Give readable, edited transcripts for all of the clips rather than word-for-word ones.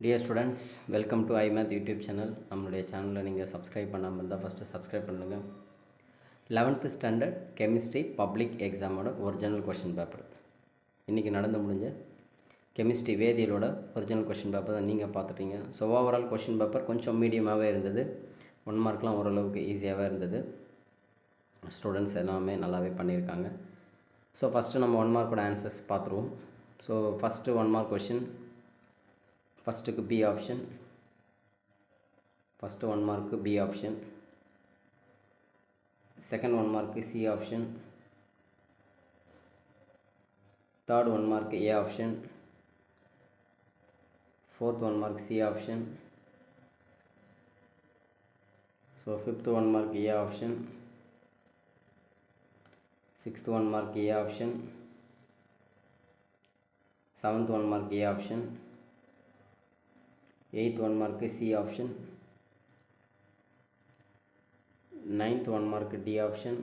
Dear students, welcome to ஐமேத் YouTube channel. நம்மளுடைய சேனலில் நீங்கள் சப்ஸ்கிரைப் பண்ணாமல் இருந்தால் ஃபஸ்ட்டு சப்ஸ்கிரைப் பண்ணுங்கள். 11th ஸ்டாண்டர்ட் கெமிஸ்ட்ரி பப்ளிக் எக்ஸாமோட ஒரிஜினல் கொஷின் பேப்பர் இன்றைக்கி நடந்து முடிஞ்ச கெமிஸ்ட்ரி வேதியியலோட ஒரிஜினல் கொஷின் பேப்பர் தான் நீங்கள் பார்த்துட்டீங்க. ஸோ ஓவரால் கொஷின் பேப்பர் கொஞ்சம் மீடியமாகவே இருந்தது. 1 மார்க்லாம் ஓரளவுக்கு ஈஸியாகவே இருந்தது. ஸ்டூடெண்ட்ஸ் எல்லாமே நல்லாவே பண்ணியிருக்காங்க. ஸோ ஃபஸ்ட்டு நம்ம 1 மார்க்கோட ஆன்சர்ஸ் பார்த்துருவோம். So first 1 mark question. ஃபஸ்ட்டுக்கு B option. First 1 mark B option. Second 1 mark C option. Third 1 mark A option. Fourth 1 mark C option. So fifth 1 mark A option. Sixth 1 mark A option. Seventh 1 mark A option. Eighth 1 mark C option. Ninth 1 mark D option.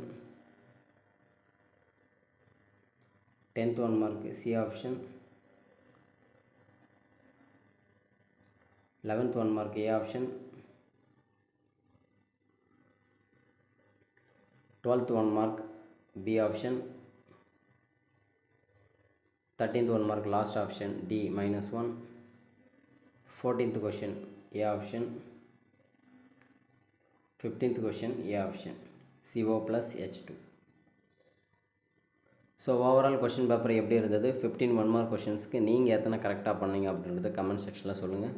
10th 1 mark C option. 11th 1 mark A option. 12th 1 mark B option. 13th 1 mark last option D -1. 14th question A option. 15th question A option CO + H2. So overall question paper எப்படி இருந்தது, 15 1 mark கொஷின்ஸ்க்கு நீங்கள் எத்தனை கரெக்டாக பண்ணீங்க அப்படின்றத comment செக்ஷனில் சொல்லுங்கள்.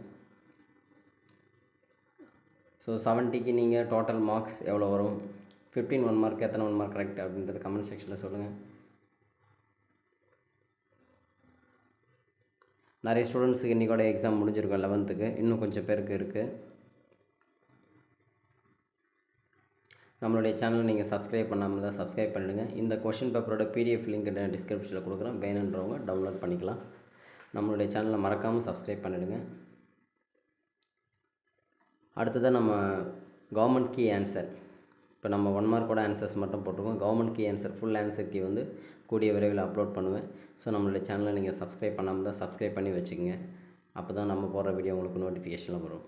So 70க்கு நீங்கள் டோட்டல் மார்க்ஸ் எவ்வளோ வரும், 15 1 மார்க் எத்தனை 1 மார்க் கரெக்ட் அப்படின்றத கமெண்ட் செக்ஷனில் சொல்லுங்கள். நிறைய ஸ்டூடெண்ட்ஸுக்கு இன்றைக்கோட எக்ஸாம் முடிஞ்சிருக்கும் 11th. இன்னும் கொஞ்சம் பேருக்கு இருக்குது. நம்மளுடைய சேனல் நீங்கள் சப்ஸ்கிரைப் பண்ணாமல் தான் சப்ஸ்கிரைப் பண்ணிவிடுங்க. இந்த கொஷின் பேப்பரோட பிடிஎஃப் லிங்க் டிஸ்கிரிப்ஷனில் கொடுக்குறோம். வேணுன்றவங்க டவுன்லோட் பண்ணிக்கலாம். நம்மளுடைய சேனலை மறக்காமல் சப்ஸ்கிரைப் பண்ணிவிடுங்க. அடுத்ததாக நம்ம கவர்மெண்ட் கீ ஆன்சர், இப்போ நம்ம 1 மார்க்கோட ஆன்சர்ஸ் மட்டும் போட்டிருக்கோம். Government key answer full answer key வந்து கூடிய விரைவில் அப்லோட் பண்ணுவேன். ஸோ நம்மளுடைய சேனலை நீங்கள் சப்ஸ்கிரைப் பண்ணாமல் தான் சப்ஸ்கிரைப் பண்ணி வச்சுக்கோங்க. அப்போ தான் நம்ம போடுற வீடியோ உங்களுக்கு நோட்டிஃபிகேஷனில் வரும்.